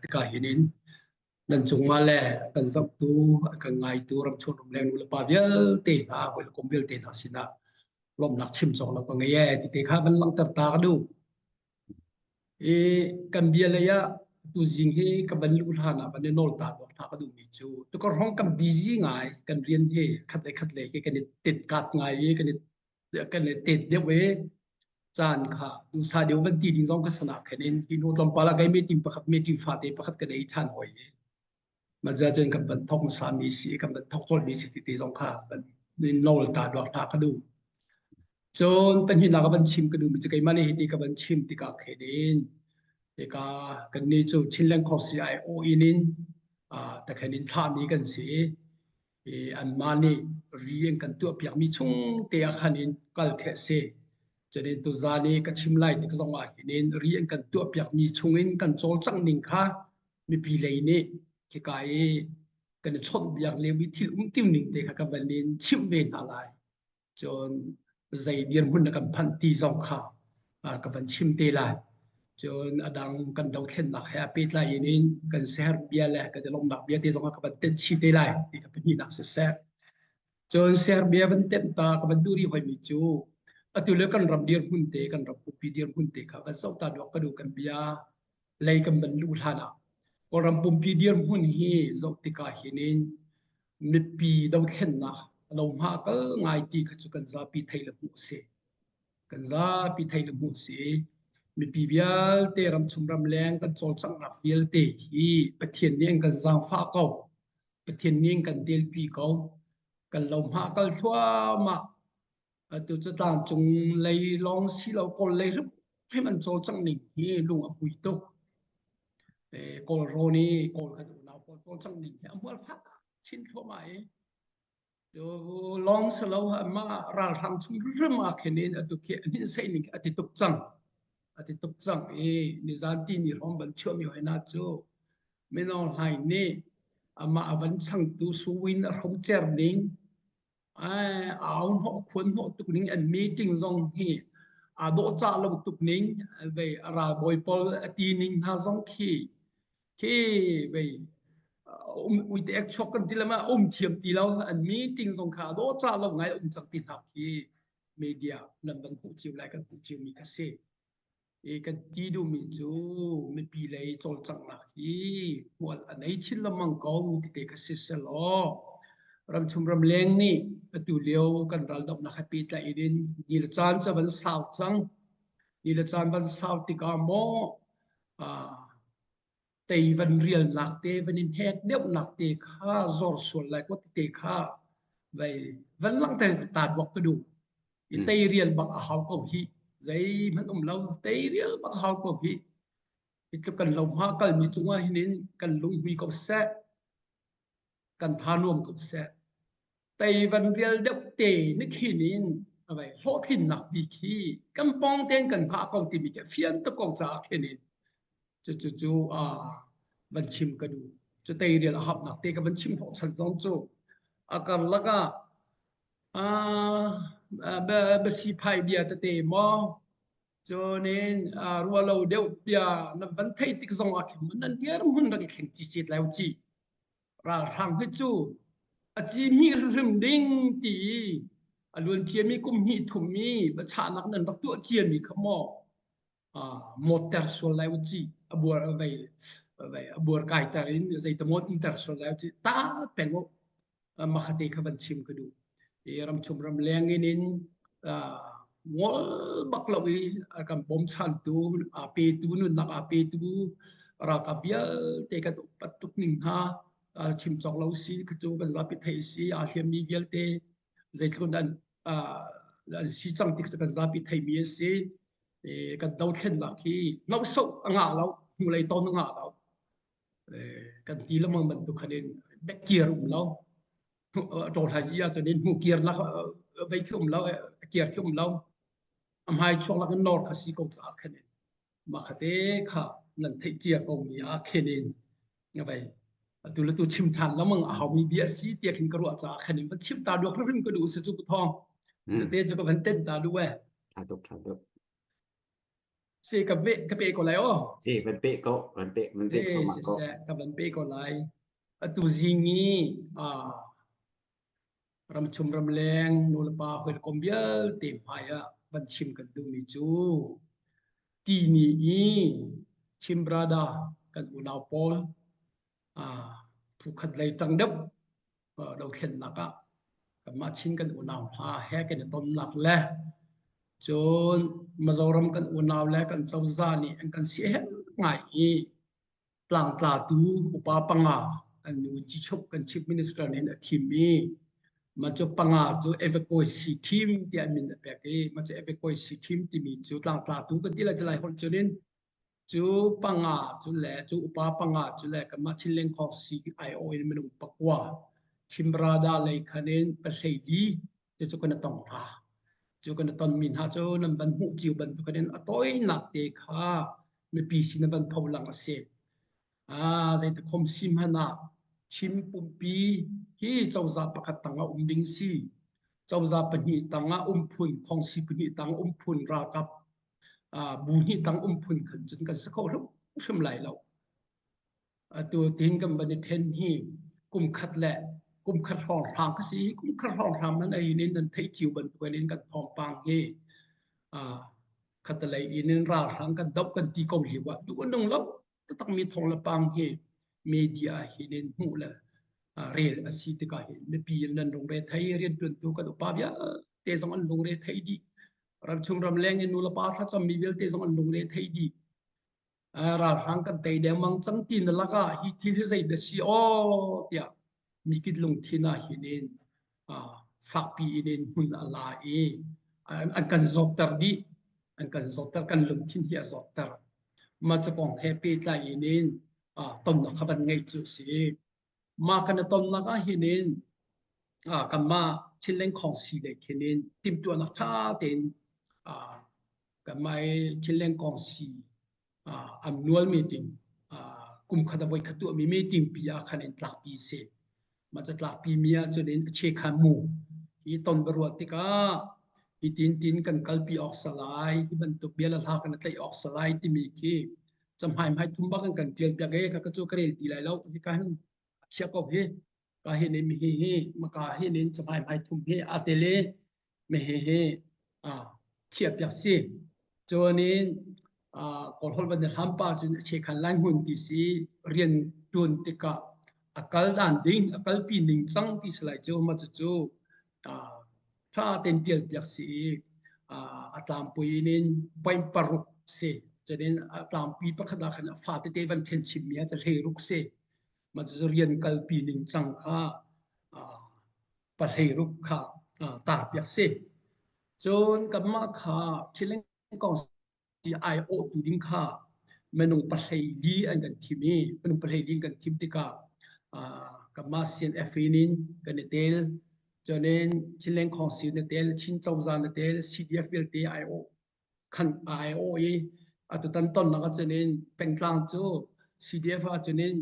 tất cả hiện in lần chung mà lẽ cần dọc tu cần ngày tu ram chôn ram leng nula pa vial te ha ko kom vial te na sina lom nak chim chong la ko ngai ti te kha ban lang tar ta du e kan bia le ya tu jing he ka ban lu thana ban nol ta do tha ka du mi chu to ko hong kam busy ngai kan rian he khat le ke kan tit kat ngai kan tit de we chan kha du sa de ban ti ding jong ka sana khanin ki no tlom pala kai me tim pakhat me tim fa te pakhat ka dei than hoi mà giờ trên các bạn thông sản mỹ sĩ các bạn thông số mỹ sĩ thì dòng khác bạn nên nô là ta đoạt ta cái đủ cho tên hiện là các bạn chim cái đủ mình chỉ cái mà này thì các bạn chim thì các cái đến thì cái này cho chính lên khó sĩ ai ô in ta cái nên tham đi cái gì thì anh mà này riêng cái tuổi biểu mi chung thì anh nên cái thế sẽ cho nên tôi ra này cái chim lại thì cái dòng ai nên riêng cái tuổi biểu mi chung in cái chỗ trăng ninh khác mi bị lấy này cái chọn việc liệu bị thiếu tiêu ninh thì các bạn nên chịu về nào lại cho dây điện hun là các bạn tì dòng khá các bạn chim tê lại cho đang cần đầu tiên là happy lại nên cần share bia lại cái lòng đặc biệt thì dòng các bạn tên chi tê lại thì các bạn nhìn sẽ share cho share bia vẫn tên ta các bạn đuri hỏi mi chú từ lúc cần làm điện hun tê cần làm copy điện hun tê các bạn sau ta được cái đồ cần bia lấy các bạn lưu thana orang pumpidian hun hi zok tika hinin mipi dau thlen na lo ma kal ngai ti khachu kan za pi thaila mu se kan za pi thaila mu se mipi bial te ram chum ram leng kan chol chang na fiel te hi pathian ning kan zang fa ko pathian ning kan del pi ko kan lo ma kal thwa ma tu cha tan chung lei long si lo ko lei rup he man chol chang ning hi lung a pui to cô Roni cô cái nào cô trong mình em muốn phát xin thua mày rồi long selo mà ra thằng chúng rất mà cái nên ở tụi kia nên xây nên ở tụi tục chẳng nên ra tin thì không vẫn chưa hiểu na chú mình nói hay nè mà vẫn sang tu suy na không chơi nên áo họ khuôn họ tụi nên ăn meeting zong hi độ trả lâu tụi nên về ra bồi bol tin nên ha zong khi về ui tệ chọc cái gì mà thiểm tí lâu anh meeting xong khá đó trả lâu ngay chẳng tin học khi media lần lần phụ chiếu lại cái phụ chiếu mình cái gì cái tí đồ mình chú mình bị lấy cho chẳng là khi một anh ấy chỉ là mang câu thì cái gì sẽ lo ram chum ram leng ni tu liêu kan ral dok na happy ta idin ni la chan cha ban sao chang ni la chan ban sao ti ka mo tây văn riêng lạc tê văn in hết đeo lạc tê khá zor xuân lại có tê khá vậy vẫn lăng tê tạt bọc cái đủ tây riêng bạc hào cầu hi giấy mất lâu tây riêng bạc hào cầu hi itu kan lâu ha cần mi chung ai nên cần lung huy cầu xe cần tha nuông cầu xe tây văn riêng đeo tê nước khi nên vậy họ thìn nạp bị khi cam bong tên cần khá cầu tìm bị cái phiền tập cầu trả khi nên chú vẫn chim cái đủ chú tây đi là học nạp tây cái vẫn chim họ sản xuất chú còn là cái besi phai bia tây mò cho nên rùa lâu đeo bia nó vẫn thấy tích dòng ác mình nên điar muốn là cái thằng chỉ lại chỉ ra hàng cái chú chỉ mi rừng đinh tí luôn chia mi cũng mi thùng mi và chả nặng nên nó tụi chia mi không mò một tờ số lại chỉ bùa vậy bùa cài tarin dây tơ một tờ số lại chỉ ta pengo mà khát đi khát chim cái đủ ram chum ram leng in ngol bak lawi kam bom chan tu ape tu nu nak ape tu ra kapia te ka tu patuk ning ha chim chok lo si ka tu ka zapi thai si a hiam mi vial te zai thun dan si chang tik ka zapi thai mi si cái đầu tiên là khi nó sâu ngã lâu người to nó ngã lâu cái tí là mình được khả năng bách kia cũng lâu trò thay gì cho nên một kia là vậy không lâu kia không lâu hai trong là cái nord cái gì cũng sẽ khả năng mà khả thế khả lần thấy chia cũng như khả năng như vậy từ lúc tôi chim thàn lắm mà họ bị bia xí tiệt hình cái ruột ra khả năng vẫn chim ta được rất là cái đủ sử dụng thong thế cho cái vấn đề ta đúng không được si ka pe ko lai o si ven pe ko te ma se ko se ka ban pe ko lai tu zingi ram chum ram leng nul pa hoi kom bial te phaya ban chim kan du mi chu ti ni i chim brada kan unau pol thu khat lai tang dep đâu khen nạc á mà chín kan unau ha he kan tom nak le chon mazoram kan unau le kan chawza ni an kan si he ngai i tlang tla tu upa panga kan nu chi chop kan chief minister nen a team mi mà cho panga cho evacuation team ti an min pe ke mà cho evacuation team ti mi chu tlang tla tu kan ti la chalai hol chonin chu panga chu le chu upa panga chu le kan ma chin leng kho CIO in menu pakwa chimbrada le khanen pa sei di chu kan tong ha chu kan ton min ha chu nam ban hu chiu ban tu kan atoi nak te kha me pi sin ban phau lang ase zai ta khom sim hana chim pum pi hi chawza pakhat tanga ding si chawza pani tanga phun khong si pani tanga phun ra kap bu hi tang phun khan chun kan sa kho lo shum lai lo tu tin kam ban then hi kum khat le kum khat hong rang ka si kum khat hong rang man ai nin nan thei chiu ban tu nin kan phong pang hi khát lại in ra hàng cái đốc cái ti công hiệu du có nông lắm tất mi thong là bang hi media hi nên mu là real asiti ka hi ne pi nan rong re thai rian tun tu ka pa bia te song an rong re thai di ram chung ram leng in nu la pa tha chom mi vel te song an rong re thai di ra hàng cái te de mang chang tin la ka hi thil hi zai de si o tia mi kit lung thina hi nên phak pi in hun ala e an kan zok tar di an kan zotar kan lum thin hi zotar ma cha pong happy ta inin tom na khaban ngai chu si ma kan tom na ka hinin kan ma chileng khong si le khinin tim tu na tha ten kan mai chileng khong si annual meeting kum khada voi khatu mi meeting pi a khanin tlak pi se ma cha tlak pi mia chu den che khan mu i ton berwat tika tin tin kan kalpi oxalai ti ban tu biala ha kan tlai oxalai ti mi ki cham hai mai thumba kan tial pya ge ka chu karel ti lai lo ti kan chia ko he ka he ne mi he ma ka he ne cham hai mai thum he atele me he chia pya si cho nên còn hol ban ham pa chu che khan lang hun ti si rian tun ti ka akal dan ding akal pi ning chang ti slai chu ma chu tha ten tiel piak si atlam puinin paim paruk se cho nên atlam pi pakhada khan fa te te van then chim mia ta le ruk se ma chu rian kal pi ning chang kha pa le ruk kha ta piak se chon kamma kha chileng kong si ai o tu ding kha menung pa le li an kan thimi menung pa le ding kan thim ti ka kamma sin afinin kan tel cho nên chileng khong si ne tel chin chau za ne tel CDF vel te IO khan IO e atu tan ton na cho nên pengtlang chu CDF cho nên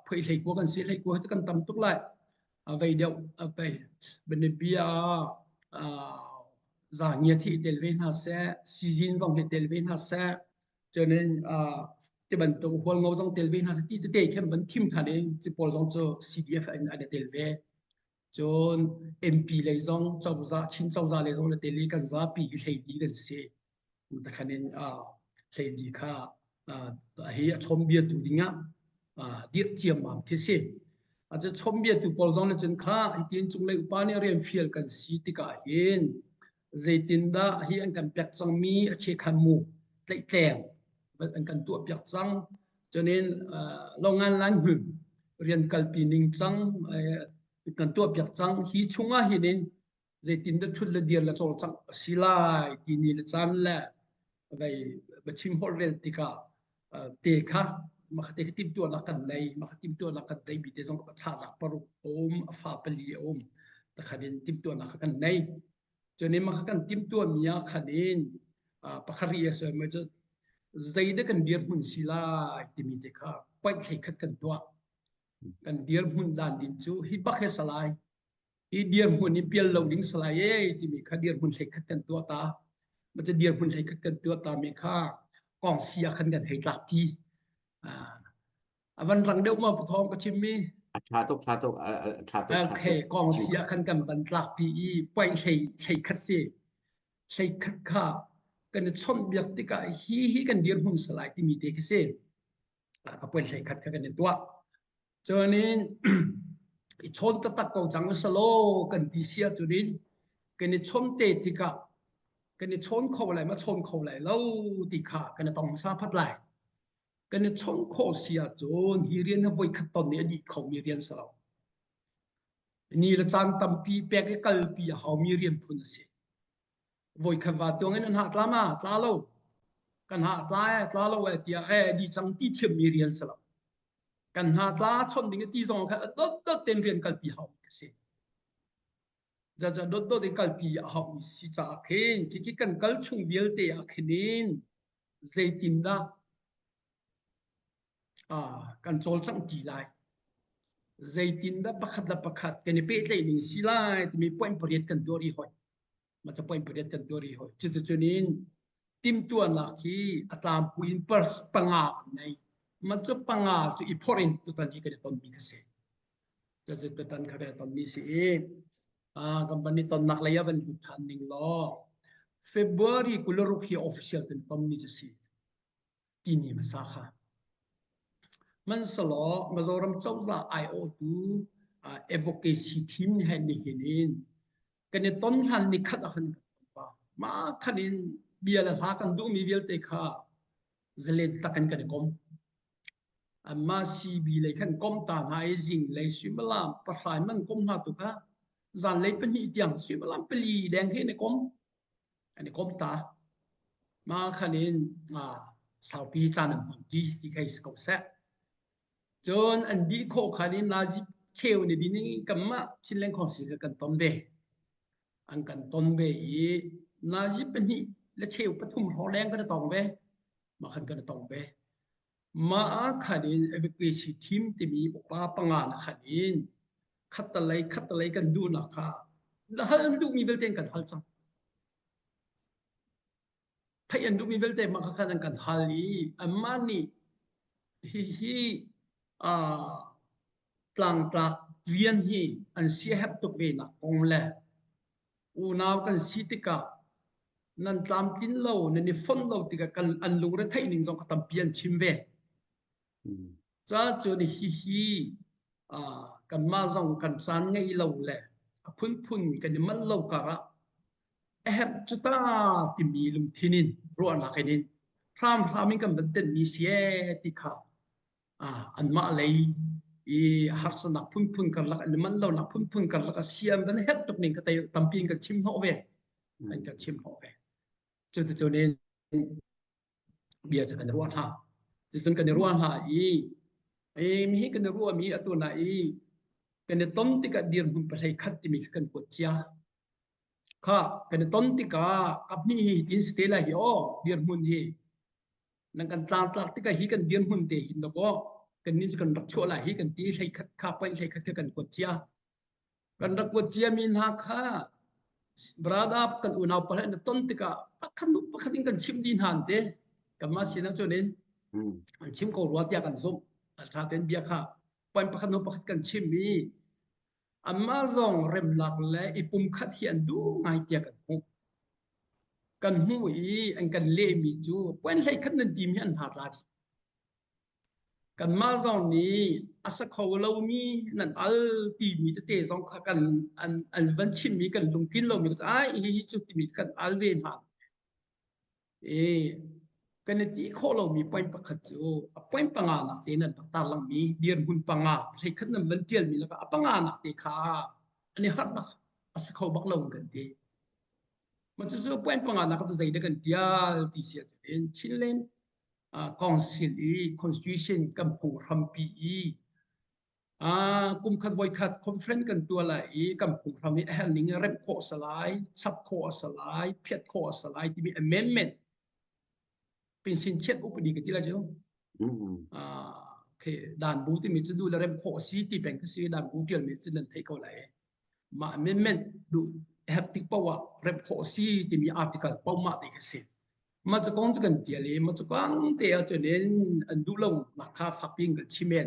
phơi thei ko kan si thei ko kan tam tuk lại vậy đâu vậy bên bia giả nhiệt thị tel ven ha sẽ season dòng thị tel ven ha sẽ cho nên cái bản đồ hual ngô dòng tel ven ha sẽ chỉ tê khem bản thim thà đấy chỉ bỏ dòng cho CDF anh tel ven chon MP lấy dòng châu gia chín châu gia lấy dòng là tele kan za pi cái thầy đi kan se ta khanen thầy đi kha hi chom bia tu dinga diet chiam mam thế se cho chom bia tu pol dòng là chân kha tin chung lấy upani rem fiel kan si ti ka hin zaitin da hi an kan pek chang mi a che khan mu tlai tleng an kan tu pek chang cho nên longan lan hum rian kalpi ning chang kan tu piak chang hi chunga hi nin zaitin da thul la dir la chol chang silai ti ni la chan la vai bachim hol rel tika te kha ma khate tim tu la kan nei ma tim tu la kan dei bi te jong ka cha la paru om fa pali om ta khadin tim tu la kan nei cho nên ma kan tim tu mia khadin pakhari asa ma cho zaida kan dir hun silai ti mi te kha pai khai khat kan tu kan dir hun dan din chu hi bakhe salai hi dir hun ni pial lo ding salai e ti mi kha dir hun thei khat kan tu ta ma cha dir hun thei khat kan tu ta mi kha còn xia khăn gần hay lạc pi văn răng đâu mà phù thong có chim mi ok còn chịu xia khăn gần văn lạc pi quay hay khát xe hay khát kha cái chọn việc thì cả hi cái điểm hun lại thì mi thế cái xe cái quay hay khát cái này tua cho nên chọn tất tắc cầu chẳng salo cần tí xia cho đến cái này chọn tệ thì cả cái này chọn khẩu lại mà chọn khẩu lại lâu thì cả cái này tổng sa phát lại cái này chọn khẩu xia chọn hi riêng nó vui khát tòn này đi khẩu mi riêng sao ni là chan tâm pi pe cái cal pi hậu mi riêng phun xia vui khát vào tiếng anh hát lắm à ta lâu kan hát lại ta lâu ấy thì đi chẳng tí thiêm mi riêng sao kan hát lá chọn những cái tí dòng khác đốt đốt tên riêng cal pi hậu cái xia giờ đốt đốt đến cal pi hậu mi si cha khen thì cái kan cal chung biel te a khenin dây tin đó kan chol chang ti lai dây tin đó bắt khát cái này bé lại mình xí lai thì mình point period kan dori hoi mà cho point period kan dori hoi cho nên tim tuan là khi atam puin pers panga này mà cho panga cho important tu tan cái ton mi kase cho tan cái ton mi si company ton nak laya ban than ning lo February kuloruk hi official kan ton mi si tini masakha man salo mazoram chawza IO2 advocacy team hai ni hinin kan ton han ni khat akhan pa ma khanin biala ha kan du mi vel te kha zelen takan kan kom amma si bi le kan kom ta na e jing le simalam pa khai man kom ha tu kha zan le pani tiang simalam peli deng he ne kom ani kom ta ma khanin sau pi chan nam ji ti kai sko sa chon an di kho khanin na ji cheu ni di ni kamma chinlen khon si kan tom ve an kan tom ve i na ji pani le cheu pathum ho leng kan tong ve ma khan kan tong ve ma khanin evacuation team ti mi pa pangan khanin khatalai kan du na kha la hal du mi bel ten kan hal chang thai an du mi bel te ma khan kan hal ni amma ni hi tlang tlak vian hi an si hep tuk ve na kong le u naw kan si tika nan tlam tin lo nan ni fon lo tika kan an lung ra thai ning jong katam pian chim ve cha chu ni hi kan ma jong kan chan ngai lo le phun kan ni man lo ka ra hep chu ta ti mi lum thinin ro na kenin phraming kan ban ten mi sie tika an ma lei harsana phun kan lak man lo na phun kan lak siam dan het tok ning ka tay tamping ka chim ho ve an ka chim ho ve cho nên bia cho kan ruan ha cho kan ruan ha mi kan ruan mi atuna kan ton ti ka dir hun pa thai khat ti mi kan ko chia kha kan ton ti ka apni hi tin stela hi dir mun hi nang kan tlang ti ka hi kan dir mun te hin do kan ni kan rak chua lại hi kan ti sai khat kha pai sai khat kan ko chia kan rak ko chia min ha kha brada kan unaw pa na ton tika pakhatin kan chim din han te kama sina cho nên an chim ko ruat ya kan zum al tha ten bia kha pan pakhat no pakhat kan chim mi amma zong rem lak le ipum khat hi an du ngai tia kan hu an kan le mi chu pen lai khat nan tim hi an ha ta kan ma zong ni asa kho lo mi nan al ti mi te zong kha kan an van chim mi kan lung tin lo mi ai hi chu ti mi kan al ve ha kan ti kho lo mi point pa khat chu a point pa nga na te nan ta lang mi dir hun pa nga sai khat nan van tial mi la pa nga na te kha ani hat ba asa kho bak lo kan ti ma chu point pa nga na ka tu zai de kan tial ti sia en chin len council constitution kam pung rampi kum khat voi khat conference kan tua la kam pung rami han ning rem kho salai sub kho salai phet kho salai ti mi amendment pin sin chet upadi ka tila jo ke dan bu ti mi chu du la rem kho si ti peng ka si dan bu tial mi chu nan thai ko lai ma amendment du have tik pawa rem kho si ti mi article paw ma ti ka si mà cho con cho cần tiền đi mà cho con tiền cho nên anh đủ lòng mà khá phát triển cái chim én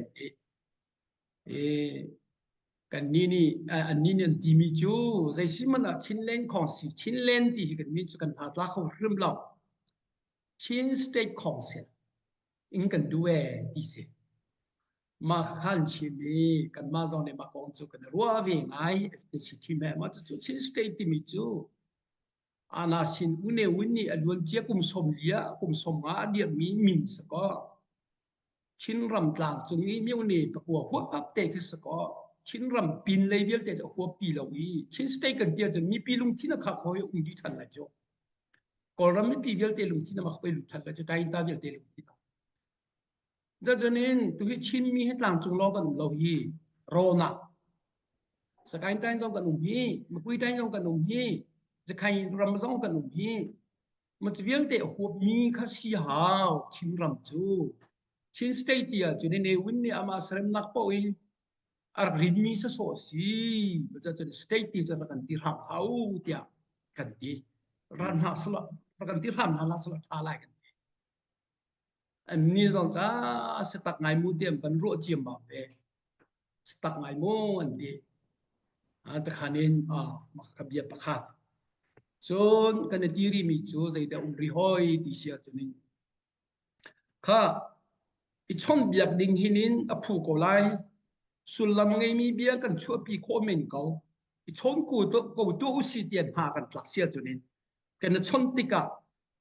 กันนี่อันนี้เนี่ยที่มีจูใจสิมันอ่ะชิ้นเล่นของสิชิ้นเล่นที่กันมีจุกันอาจละเขาเริ่มเราชิ้นสเต็กของเสียอิงกันด้วยที่เสียมาขันชิมีกันมาจองในมาของจูกันรัววิ่งไงเอฟทีทีแม่มาจูชิ้นสเต็กที่มีจูอาณาชินอุเนอุนี่อล้วนเจียกุมสมเลียกุมสมงาเดียมีมินสก็ชิ้นรำกลางจงนี้มีอุนี่ประกวดหัวอัปเตะคือสก็ชิ้นรำปีนเลยเดียวแต่จะหัวปีเราอีชิ้นสเต็กกันเดียวจะมีปีลุงที่นักข่าวเขาอุ้งดีทันละจ้ะก็รำมีปีเดียวแต่ลุงที่นักข่าวไปลุงทันละจ้ะได้ตาเดียวแต่ลุงที่นักดังนั้นตัวที่ชิ้นมีให้ต่างจงรอกันเราอีรอนักสกายได้จงกันอุ้งฮีมาคุยได้จงกันอุ้งฮีจะใครรำจงกันอุ้งฮีมันจะเวียนแต่หัวมีข้าสีหาวชิ้นรำจูชิ้นสเต็กเดียวจะในวันนี้อามาสเรมนักป่วย arritmi sa sosi baca jadi state ti cara kan tirham au dia kan ti ran hasla kan tirham hasla ala kan ni zong cha setak ngai mu tiam kan ro chiam ba ve setak ngai mo an ti ta khanin makabia pakhat chon kan tiri mi chu zai da ri hoi ti sia chunin kha ichon biak ding hinin aphu ko lai sulam ngay mi bia kan chua pi ko men ko I chon ko to usi tian ha kan tlak sia chunin kan chon tika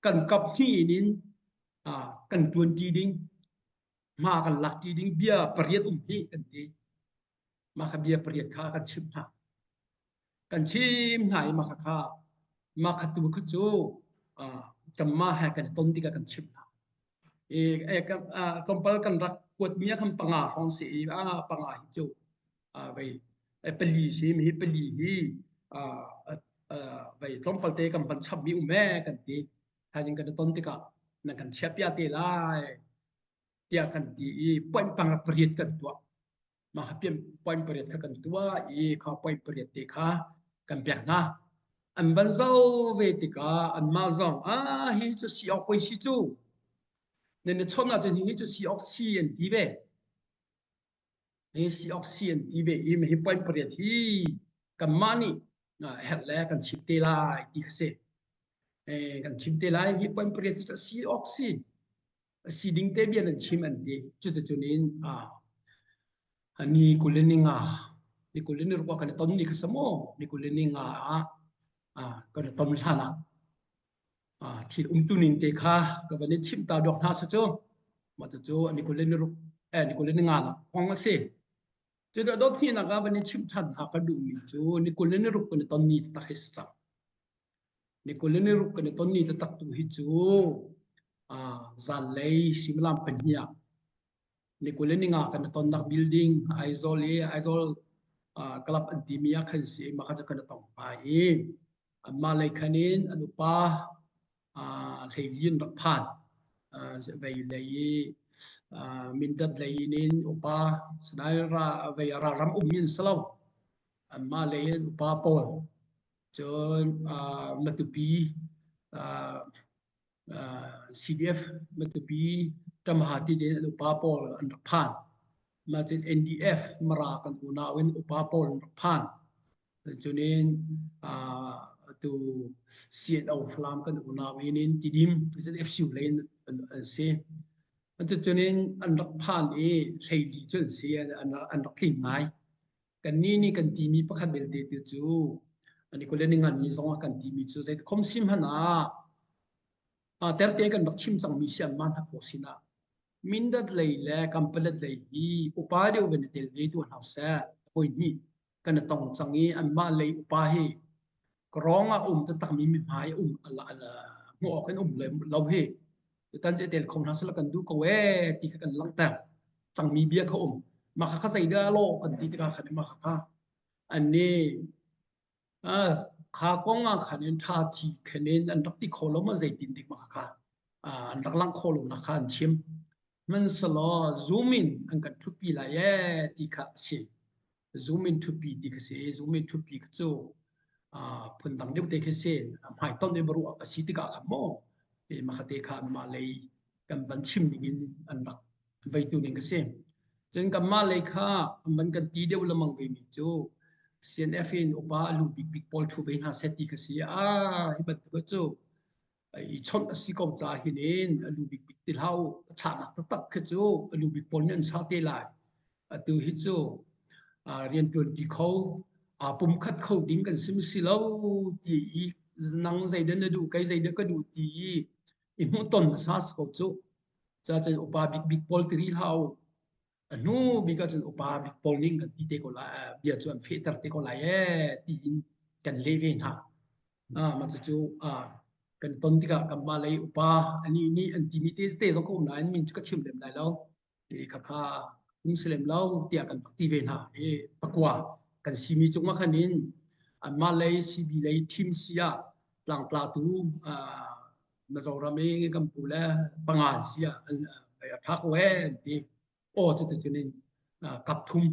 kan kap thi nin kan tuan ti ding ma kan lak ti ding bia pariat hi kan ti ma kha bia pariat kha kan chim hai ma kha ma kha tu kha chu kam ma ha kan ton tika kan chim ha kan kompal kan rak kuat mia kan panga hong si panga hi chu vậy peli si mi peli hi vậy trong phần tế cầm phần sắp biểu mẹ cần tí thay những cái tôn tí cả là cần xếp ya tí lại tia cần tí point bằng priết cần tua mà hấp dẫn point priết cần tua khó point priết tí khá cần bẹt na anh vẫn giàu về tí cả anh mà rằng hi cho si học quay si chú nên chọn là cho hi cho si học si anh tí về si oxygen ti ve im hi point pariat hi kamani het le kan chip te lai ti khase kan chip te lai hi point pariat si oxy si ding te bian an chim an ti chu te chunin ani kuleninga ni kulenir ko kan ton ni khasamo ni kuleninga kan ton hlana thil tunin te kha ka bani chim ta dok na sa chu ma chu ani kulenir ni kuleninga la ong ase chứ đó đôi khi là các bạn chịu thật họ có đủ mình chứ ni cô lên rục cái tôn ni ta hết sao ni cô lên rục cái tôn ni ta tụ hết chứ gian lấy sim làm bệnh nhia ni cô lên ngã cái tôn đặc building aizol club antimia khăn si mà cái cái tôn phải mà lại khăn in anh pa thầy liên đặc phan về lấy min dat leinin upa snai ra ve ra ram min salo ma lein upa pol chon matupi CDF matupi tamhati de upa pol an phan ma chen NDF mara kan una wen upa pol phan chonin tu CNO flam kan una wenin tidim FCU lein se anh cho nên anh đọc phan thầy lý chuẩn sĩ anh đọc kinh ngay cái ní cái tìm mi bắt đầu để từ chú anh có lên ngành như xong cái tìm mi chú thấy không sim hả na ter te cái đọc chim sang mi xem man học xin na min dat lấy lệ complet lấy hi upa điều bên tel lấy tu học sa hồi ni cái nó tông sang hi anh ma lấy upa hi krong ta tak mi hai ala mo cái lấy lâu hi tan chế tiền không hasla kan du ko we ti kan lang ta chang mi bia ko ma kha sai da lo kan ti ka khan ma kha an ni kha ko nga khan en tha ti khanen an rak ti kholo ma zai tin dik ma kha an rak lang kholo na khan chim man salo zoom in an kan thu pi la ye ti kha si zoom in thu pi ti kha si zoom in thu pi ka chu phun dang de te kha se mai ton de baru a si ti ka kha mo mà khát khan mà lấy cầm vẫn chim mình ăn bạc vậy tu nên cái xem chân cầm mà lấy kha mình cần tí đều là mang về mình chú CNF opa lu big ball thu về ha seti cái gì hi bật cái chú ai chọn si câu trả hi nên lu big til hao chả nát tất cái chú lu big ball nên sao thế lại từ hi chú riêng tuần thì khâu bùng khát khâu đính cần sim xí lâu thì năng dây đến đủ cái dây đó có đủ thì imu ton sa khâu chú cha cha opa big ball tri hao nu biga chen opa big ball ning kan ti te ko la bia chuan feater te ko la ti in kan levin ha ma chu kan ton tika kam ma lei upa ani ni anti mi te zo ko na an min ka chim lem lai lo e kha kha muslim lo tia kan ti ven ha e pakwa kan simi chung ma khanin an ma lei si bi lei team sia tlang tla tu na zo ra me kam pu la pangan sia an phak we ti o chu chu nin kap thum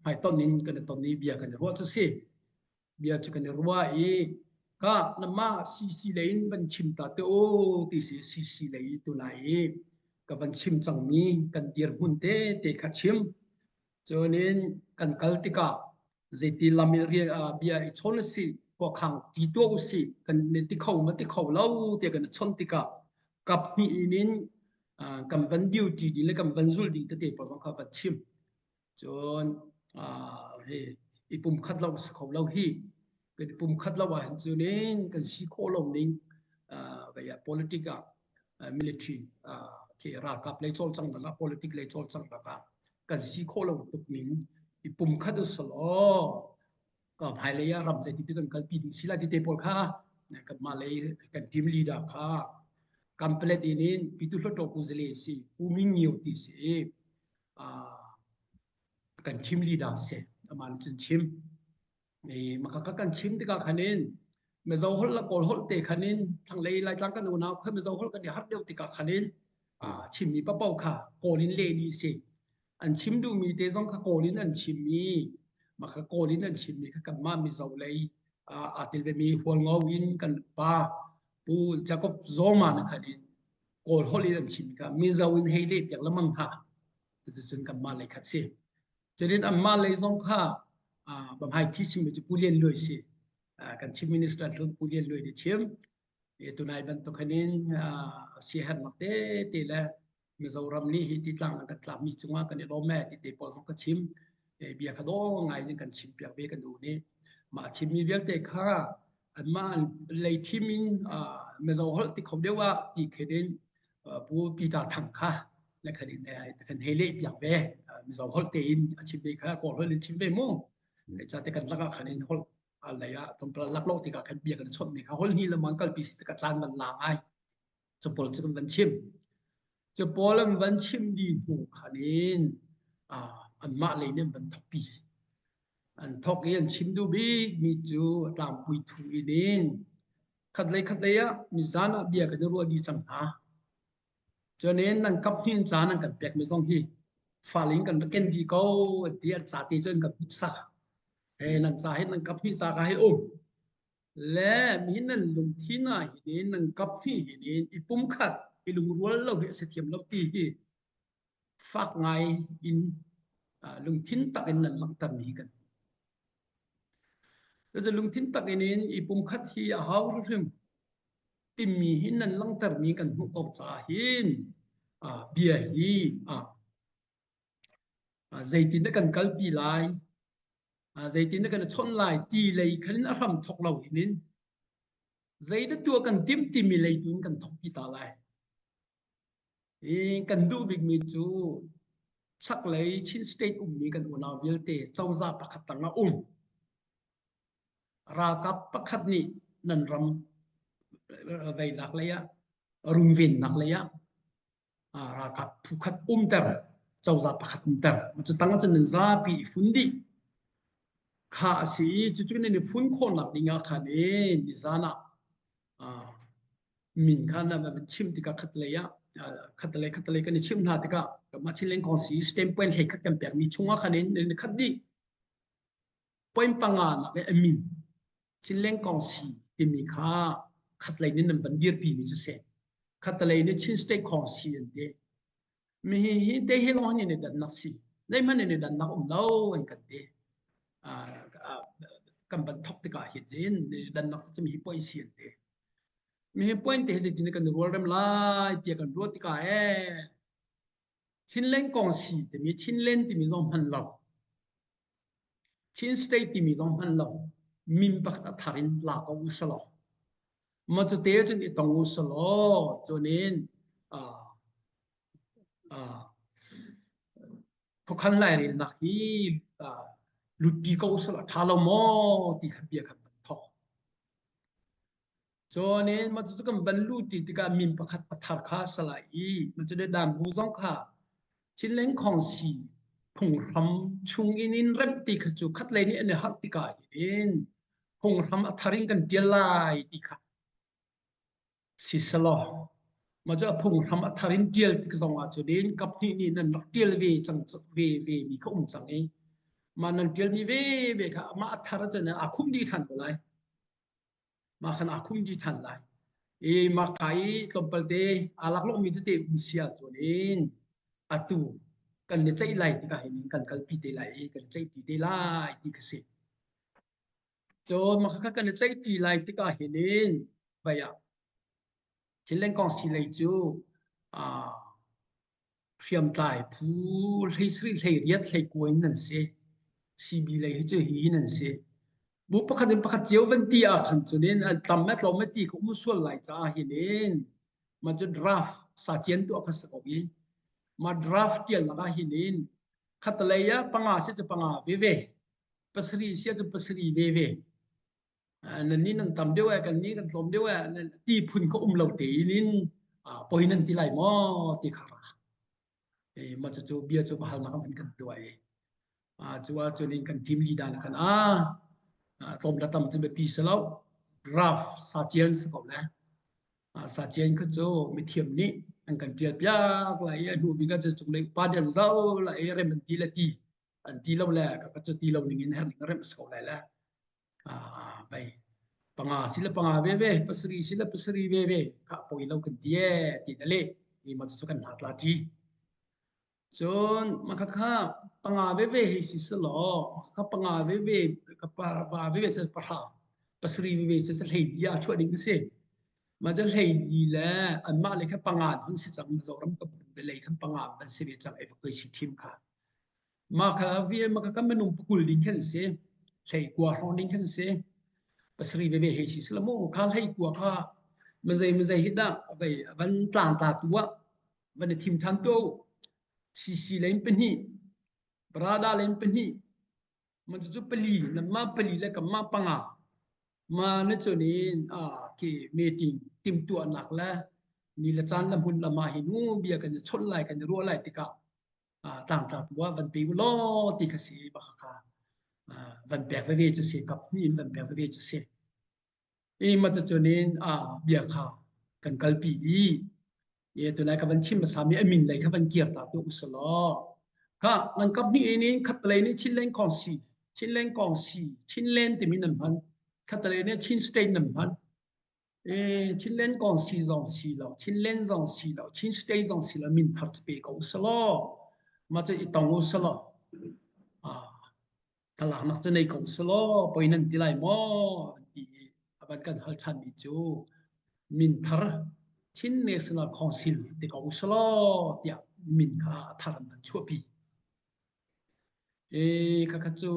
hai ton nin kan ton ni bia kan ro chu si bia chu kan ro e ka nama si lein van chim ta te o ti si lei tu nai ka van chim chang mi kan dir hun te kha chim cho nên kan kaltika zeti lamil ria bia I chon si ko khang ti to si kan ne ti khau ma ti khau lo te kan chon tika kap ni inin kam van duty di le kam van zul di te pa kha van chim chon he ipum khat lo sa khau lo hi cái bùng khát lâu à cho nên cái sĩ khô lâu nên cái politica military cái ra cặp lấy chọn chẳng là politic lấy chọn chẳng là cái sĩ khô lâu tục mình cái bùng khát được solo cái hai lấy làm gì thì cái pin sĩ là thì tepol kha cái mà lấy cái team leader kha complete ini itu photo kuzeli si uming nhiều thì si cái team leader se mà chân chimนี่มาคักกันชิมที่กาขันินเมื่อเราฮอลละกอลฮอลเตขันินทางเลยรายจ้างกันหนูนาเพื่อเมื่อเราฮอลกันเดี๋ยวฮัดเดียวที่กาขันินชิมมีป้าเป้าค่ะโกลินเลดีสิอันชิมดูมีเตซองค่ะโกลินอันชิมมีมาค่ะโกลินอันชิมมีค่ะกับมามีเราเลยติลมีหัวงอวินกันป้าปูจะก็โซมานะขันินโกลฮอลินอันชิมค่ะมีเราวินเฮเล็บอย่างละมังค่ะจะจนกับมาเลยค่ะสิจะเรียนอันมาเลยซองค่ะบางทีชิมจะพูดเรียนเลยสิกันชิมมินิสเตอร์ลุพูดเรียนเลยเดี๋ยวชิมตัวนายบรรทุกขันินเสียหันมาเตะละมีเรารำนี้ที่ต่างกันกลับมีจังหวะกันเนี่ยเราแม่ที่เตะปอลก็ชิมเบียร์ขดองไงยังกันชิมเปียกเบกันดูนี่มาชิมมีเบียร์เตะข้าอันมาเลยที่มินมีเราฮอลที่เขาเรียกว่าอีกขันินผู้พิจารณาถังข้าและขันินเนี่ยเป็นเฮเล่เปียกเบมีเราฮอลเตะอินชิมเบข้าก่อนฮอลชิมเบมั่งจะแต่กันลักขันฮอลอะไรตรงปลาลักโลกที่กันเบียกันชนนี่ฮอลนี่ละมันก็ปีสิกจานมันลางไอจะปอลจะกันชิมจะปอลมันชิมดีหูขันอันมาเลยเนี่ยมันทับปีอันทอกยันชิมดูบีมีจูตามปุยทูอินินขัดเลยอะมีจานเบียกันรัวดีจังหาจนนี้นั่งกับที่จานนั่งกันเปียกไม่ต้องที่ฝ่าลิงกันเป็นดีก็เดียจ่าตีจนกับพิซซ่านั่นสาเหตุนั่นกับพี่สาเหตุและมีนั่นลงที่ไหนนี่นั่นกับพี่นี่อีปุ่มขัดอีลุงรัวเราเหตุเสียมเราตีฝากไงอินลงทิ้นตักอินนั่นลังตันมีกันแล้วจะลงทิ้นตักอินอีปุ่มขัดที่หาวรุ่มติมีหินนั่นลังตันมีกันหุกอบสาหินเบียฮีใจตินได้กันกัลปีไลใจตินได้กันชนลายตีเลยขันอารมณ์ทกเราเห็นใจได้ตัวกันติมมีเลยตัวกันทกปีตาลายกันดูบิ๊กมีจูสักเลยชิ้นสเตทมีกันอุณาวิลเตเจ้าซาประคัตตังรากับประคัตนี่นันรำไปหลักเลยอะรุงวินหลักเลยอะรากับผู้ขัดเตอร์เจ้าซาประคัตเตอร์มันจะตั้งจะนันซาปีฟุนดีข้าสิจุดๆนี่ฟุ้งคนหลักดิ่งอาคารนิจานะมินข้านะมันชิมติกาขัดเลยกันนี่ชิมนาติกากับมาชิเลงของสีสเต็มเป็นเหตุกันแบบมีช่วงอาคารนี่ขัดดีเป็นปังงานนะไอ้มินชิเลงของสีที่มีข้าขัดเลยนี่นั่นบันเดียร์ปีมีจุดเสร็จ khát lấy nên chín stay con xì đấy mi đây hết lo như này đàn nát xì đây mà này đàn nát lâu anh cần đấy à cầm bật thóc tất cả hiện diện đàn nát cho mi point xì đấy mi point thế gì thì cần roll ram lại thì cần roll tất cả chín lên con xì thì mi chín lên thì mi dòng hằn lâu chín stay thì mi dòng hằn lâu min bạc đã tharin là có u salo mà cho tế cho những tông u salo cho nên à à khó khăn lại thì là khi lụt đi câu salo thà lâu mò thì khắp bia khắp thọ cho nên mà cho cái bận lụt thì cái min bạc khát thar khá sala ý mà cho nên đam bu dòng khá chín lên con xì phùng rắm chung in rem tì khát chú khát lấy ní anh hát tì cả in phùng rắm tharin kan dia lai tì khát xì salo mà cho phùng rắm tharin dia tì cái dòng cho đến cặp ní nên nó dia về chẳng về về mi không chẳng ấy mà nên dia mi về về cả mà thar cho nên không đi thành lại mà khăn không đi thành lại mà cái tổng bal de alak lo mi te unsia cho nên atu kan le chai lai ti ka hin kan kal pi te lai kan chai ti te lai ti ka se cho mà ka kan chai ti lai ti ka hin vậy à chính lên con xì lai chu à phiền tai phú lấy sri lấy riết lấy cuối nên se si bi lấy chu hi nên se bu pakhat pakhat chiếu vẫn tia khăn cho nên tầm mét lo mét ti cũng muốn xuân lại cha hin mà cho draft sa chiến tu ka sa ko mà draft kia là cái hình khát lấy á panga sẽ cho panga về pasri sẽ cho pasri về nên nín nằm tầm điêu cái nín cái tầm điêu nên ti phun có lâu tí nín bồi nên ti lại mò ti khara mà cho bia cho bahal nak kan kan tuai cho nên kan team leader nak kan tom datam cho be pi selo draft sa chien sa ko la sa chien ko cho mi thiam ni anh cần tiệt bia lại đủ bị cái chúng này ba đợt rau lại rem mình tí là tí anh tí lâu là các cái tí lâu mình nghe hàng rem sầu lại là vậy panga sila panga về pasri sila pasri về các bồi lâu cần tiệt tí đấy thì mà cho cần hạt là chi chọn mà các ha panga về hay xí lo các panga về các ba về sẽ bắt pasri về sẽ hay dia chua đỉnh cái màจะให้ดีแลอันมาเลยครับปังงานทั้งสิจังเรารำกับไปเลยครับปังงานมันสิเวจังเอฟก็สิทีมค่ะมาคาเวียมาก็มันนุ่มปุกลิงแค่เสียใช่กว่าห้องลิงแค่เสียปัสรีเวเฮสิสละโมคาให้กว่าค่ะมันใจฮิตนะไปวันต่างตาตัววันทีมทันโตซีเล่นเป็นฮีบราดาเล่นเป็นฮีมันจะจุปลีนั่นมาปลีแล้วกับมาปังงามาในจุดนี้ที่เมติงติมตัวหนักแล้วนี่ละจานละมุนละมาหินูเบียกันจะชนไหลกันจะรัวไหลติกะต่างตัววันปีวล้อติกสีบักค่ะวันแบกไปเวจะเสียกับนี่วันแบกไปเวจะเสียมาจะจุดนี้เบียค่ะกันกัลปีตัวไหนกับวันชิมมาสามีมินเลยกับวันเกียรติตัวอุสลอค่ะนั่นกับนี่ขัดอะไรนี่ชิ้นเล่นกองสีชิ้นเล่นกองสีชิ้นเล่นที่มีน้ำพันขัดอะไรเนี่ยชิ้นสเตนน้ำพันชิ้นเล่นกองสีสองสีแล้วชิ้นเล่นสองสีแล้วชิ้นสเตนสองสีแล้วมินทัดไปกับอุสลอมาจะอีตองอุสลอถ้าหลังนักจะในกับอุสลอไปนั่นที่ไรมั้งที่บันกันฮัลชันมิจูมินทัดชิ้นเนสนาคอนซิลที่กับอุสลอที่มินค่ะทัดมันชั่วปีข้าจู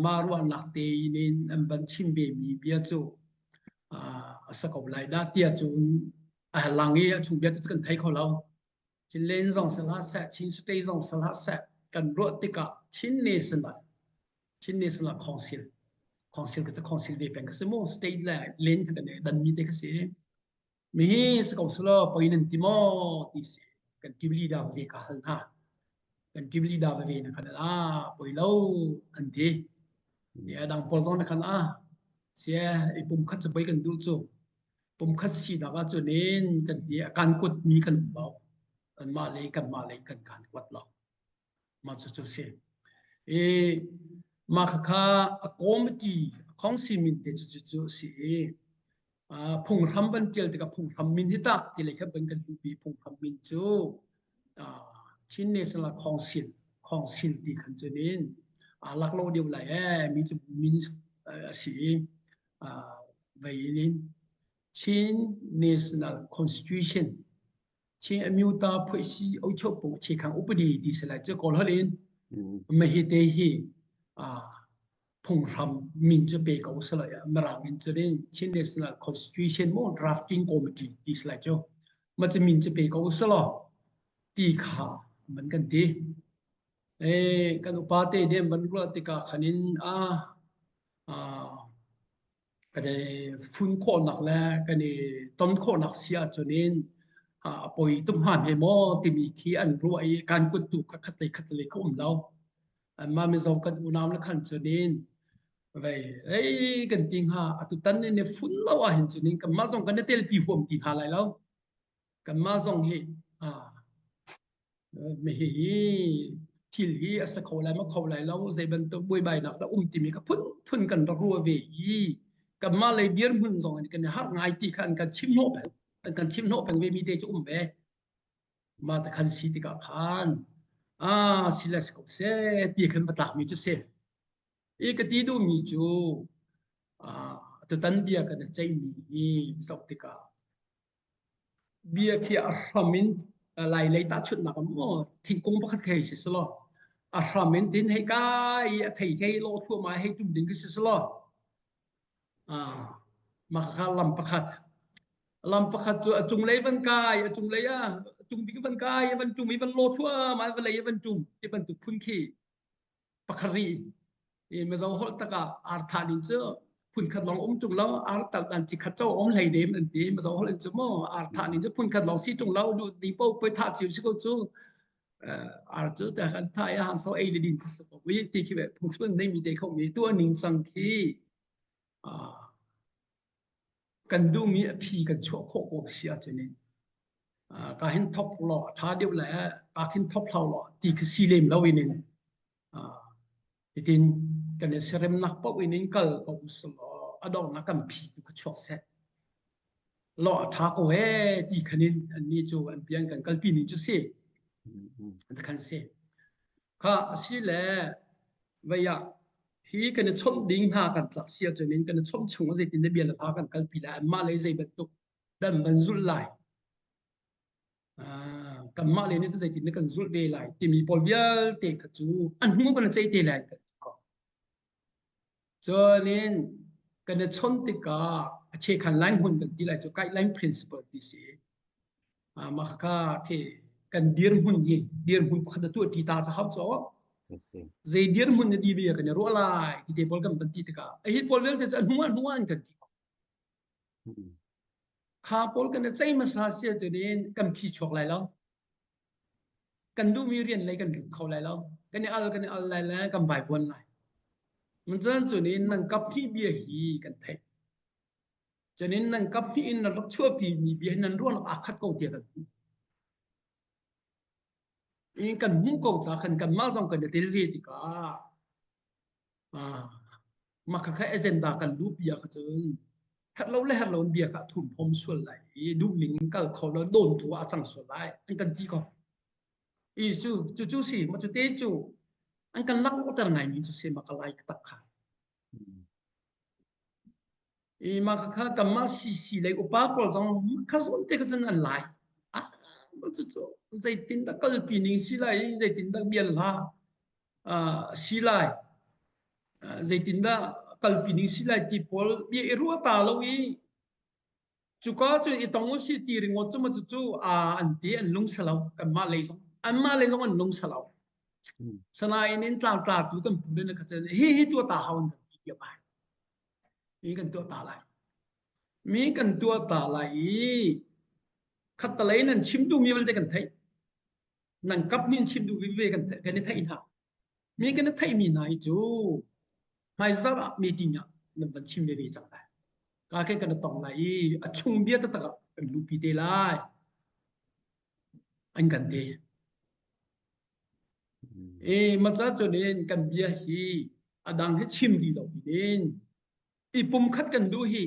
มารุอันนักเตยนินอันบันชิมเบมีเบียจูสกอบไลด้าเตียจูหลังนี้ชุมเบียจะกันไทยเขาเราชินเลนซองสลัดแสชินสเตย์ซองสลัดแสกันรวดติกะชินเนสนาคอนซิลก็จะคอนซิลเวเป็นก็สมมติสเตย์แหละเลนกันเนี่ยดันมีเด็กเสียมีสกอบสลอไปนันติมอติเสกันกิบลีดาเวกาฮัลนากันกิบลีดาเวนะครับไปแล้วอันที่เนี่ยดังพอลซอนนะครับเสียไอ้ปุ่มคัดจะไปกันดูจูปุ่มคัดสีดาวจูเน้นกันที่การกดมีกันเบาอันมาเลยกันการกดเรามาจูเสียมาค่ะคอมมิตี้ของซีมินเตจูเสีย phùng thăm văn chiều thì cả phùng thăm min hết ta thì lại các bên cần bị phùng thăm min chú chính này là khong xin thì khẩn cho nên lạc lâu điều lại mình chú min sĩ vậy nên chính national constitution chính amiu ta phải si âu châu bộ chỉ khang upadi thì sẽ lại cho còn hơn lên mà hiện tại hi phùng thăm min cho bề cầu sẽ lại mà rằng mình cho nên chính national constitution mo drafting committee thì sẽ lại cho mà cho min cho bề cầu sẽ là thì khá mình cần đi cái upate để mình gọi thì cả khanin cái này phun khô nặng là cái này tôm khô nặng xia cho nên bồi tôm hàn hệ mò tìm ý khi ăn ruồi can quân tụ các khát lấy không lâu mà mình giàu cần u nam nó khăn cho nên vậy ấy cần tiếng tụi tân nên phun lâu hiện cho nên cầm má dòng cái này tel pi huam tìm hà lại lâu cầm má dòng hệ mình hi thil hi asa khâu lại mà khâu lại lâu dây bên tôi bôi bài nào đã tìm cái phun cần rùa về cầm má lấy điên hun dòng cái này hát ngay thì khăn cái chim nộp về mi để cho về mà ta khăn xí thì cả khăn xí là sẽ sẽ thì khăn bắt mi cho sẽ cái tí đồ mi cho tôi tân dia cái chạy mi sau thì cả bia khi ramin lại lấy ta chút nào mà thiên công bắt khai sẽ lo ramin tin hay cái thầy cái lo thua mà hay chung đỉnh cái sẽ lo mà khá làm bạc hạt chung lấy văn cai chung lấy chung bị văn cai văn chung bị văn lô thua mà văn lấy văn chung thì văn tụ phun khí bạc hạt ri mà giàu hốt tất cả thà đến chưa phun khát lòng chung lâu tất cả chỉ khát châu lấy đêm đến tí mà giàu hốt lên chưa mà thà đến chưa phun khát lòng xí chung lâu đủ đi bao phải thà chịu xí câu chú chưaแต่ขันไทยหันsau ấy để đi phát xuất vì thì khi vậy phun xuân đây mình để khôngมีตัวนิ่งสังคีกันดูมีพีกันชั่วโคกเสียจนี่การเห็นท็อปหล่อท้าเดียวแหละการเห็นท็อปเราหล่อตีคือซีเลมแล้ววินินทีนี้กันเนี่ยเสร็จนักปวินินก็ก็อุศลอดองนักกันพีก็ชั่วเสร็จหล่อท้าก็เฮตีคันนี้อันนี้จูอันเปลี่ยนกันกันปีนี้จะเสียอันตะคันเสียข้าสิแหละวิยาฮีกันชมดิ้งหากันจักเสียจนนี้กันชมชงว่าจะตินได้เบียร์พากันกันปีละมาเลยใจเป็นตุกดันมันสุดไหลกันมาเลยนี่จะใจตินได้กันสุดเวลาที่มีพอลเวียลเตะกระจูอันนู้นกันใจเตะไหลกันจนนี้กันชมติกาเชื่อขันแรงหุ่นกันที่ไหลจะใกล้แรง principle ที่สิมาค่ะที่กันเดียร์หุ่นยี่เดียร์หุ่นขัดตัวที่ตาจะหับจ้อZai dia mun di biya kan ro lai ti te pol kan panti te ka ai pol vel te nuan kan ti kha pol kan chai ma sa sia te nen kan phi chok lai lo kan du mi rian lai kan khau lai lo kan al lai la kan vai von laiมันเจอจุดนี้นั่งกับที่เบียหีกันเถอะจุดนี้นั่งกับที่อินรักชั่วปีมีเบียนั่นร่วงอาคัดเก่าเดียกันอีกันมุ่งกงจากกันมาส่งกันเดลิเวติกามาค่ะแค่เอเจนดากันรูปเบียกันจนฮัลโหลเลยฮัลโหลเบียกันถุนพรมส่วนไหลดูลิงกันเขาแล้วโดนตัวจังส่วนไหลอันกันจีก็อีจู่สิมาจู่เตจู่อันกันลักว่าแต่ไงมีจู่สิมากันไล่ตักขาอีมาค่ะกันมาสีเลยอุปาปอลจังข้าส่วนเตก็จะนั่นไล่มันจะใจตินตะก็ปีนิงสิไลใจตินตะเบียนละสิไลใจตินตะก็ปีนิงสิไลที่พอลเบียรัวตาลวีจุกก็จุอีตงสิตีริงอจุมาจุอันที่อันลงสลาวกันมาเลยส่งอันมาเลยส่งอันลงสลาวสลายนี้ตาตัวกันพูดเลยนะครับเฮ้ตัวตาหาวันกันเกี่ยวไปมีกันตัวตาไหลมีกันตัวตาไหลขัดตะเลยนั่นชิมดูมีวันเดียกันไทยนั่งกับนี่ชิมดูวิเวกันกันไทยอินหามีกันไทยมีนายจูไม่ทราบมีจริงอ่ะนั่นเป็นชิมวิเวจังเลยก็แค่กันตองไหลชุ่มเบียดตะกันลูปีเตลัยอันกันเตมาจากจนเองกันเบียฮีอดังให้ชิมดีเราเองอีปุ่มคัดกันดูฮี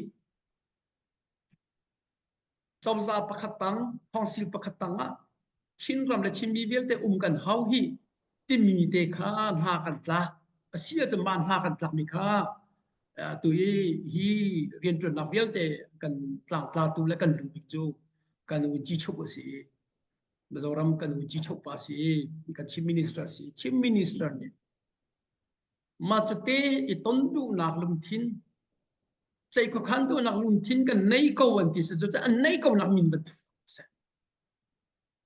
trong gia pakhatang council pakhatanga chin ram le chin mi vel te kan hau hi ti mi te kha ha kan tla asiaจะman ha kan tla mi kha tui hi rian tron na vel te kan tla tu le kan lu bi chu kan u chi chok si mizoram kan u chi chok pa si kan chief minister ni ma chute i ton du nak lum thin chạy khó khăn tôi nặng lùn thiên cần nấy câu vấn thì sẽ cho anh nấy câu nặng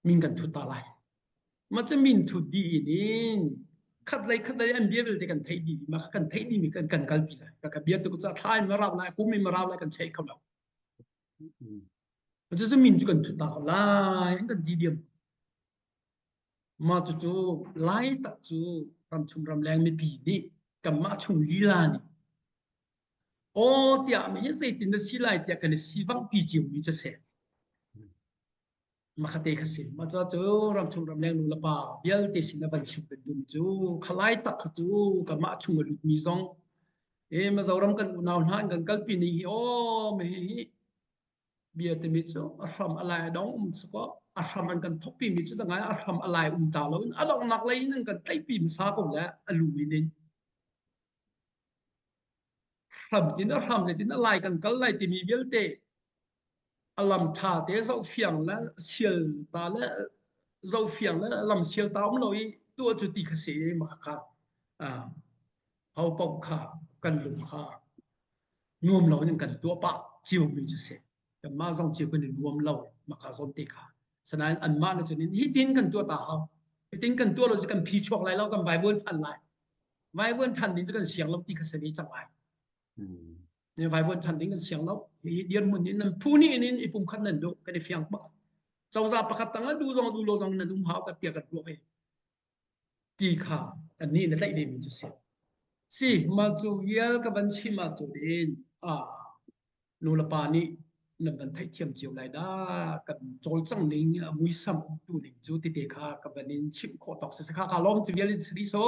mình cần thu ta lại mà cho mình thu đi nên khát lấy anh biết về cần thấy đi mà cần thấy đi mình cần cần bị lại các biết tôi có thay mà rau lại cũng mình mà rau lại cần chạy không đâu mà cho mình cần thu ta lại anh cần gì điểm mà cho lại tập cho làm chung làm leng mới bị đi cầm mã chung lý là này ô tiệm mình sẽ tin được xí lại tiệm cái này xí vắng bị chịu mình cho xem mà khát cái gì mà cho làm chung làm leng luôn là bảo biết thế xin là vẫn chịu được đúng chú khai tắc chú cái mã chung là mi zong em mà giàu lắm cần nào hắn cần cái pin này ô mày bia thì mình cho làm alai đóng số làm anh cần thóc pin mình cho ngay làm alai tao luôn động nặc lấy nên cần tay pin sao cũng là lùi nên làm thì nó lại cần cái lại thì mình biết thế làm thà thế dâu phiền là siêu ta là dâu phiền là làm siêu ta ông nói tua chủ tịch cái gì mà khác hậu bọc khá cần lùng khá nuông lâu nhưng cần tua bạc chiều mình cho sẽ cái mà dòng chiều cần nuông lâu mà khá dòng tệ khá cho nên anh mà nó cho nên hít tin cần tua ta hậu hít tin cần tua rồi cần phi chuộc lại lâu cần vài vườn thành thì cần xiang lâu tì cái gì chẳng lại nhưng vài vườn thành thì cần xiang lâu thì điên muốn nên phu ni nên ipum khăn nên độ cái này phiang bắc trong gia pakhat tanga du lo dong na dum hao ka pia ka ro he ti kha anh ni na lai de mi chu se si ma chu yel ka ban chi ma chu in nu la pa ni na ban thai thiam chiu lai da kan chol chang ning mui sam tu ning chu ti te kha ka ban in chim kho tok se kha kha lom chu yel sri so